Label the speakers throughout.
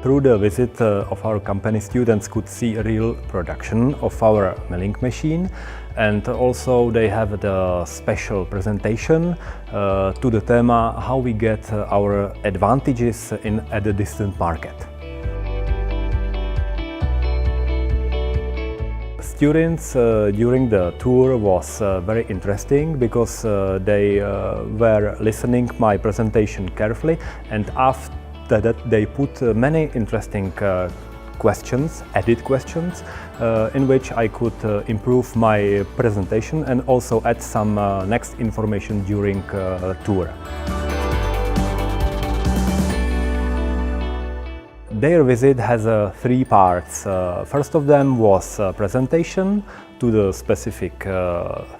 Speaker 1: Through the visit of our company, students could see a real production of our milling machine, and also they have the special presentation to the theme how we get our advantages at the distant market. Students during the tour was very interesting because they were listening my presentation carefully, and after that they put many interesting questions, added questions, in which I could improve my presentation and also add some next information during tour. Their visit has three parts. First of them was a presentation to the specific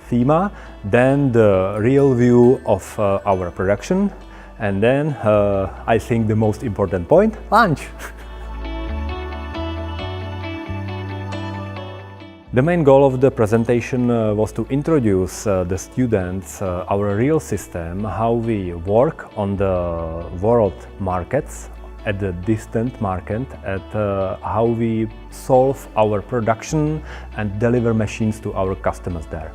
Speaker 1: theme, then the real view of our production, and then I think the most important point, lunch! The main goal of the presentation was to introduce the students our real system, how we work on the world markets, at the distant market, at how we solve our production and deliver machines to our customers there.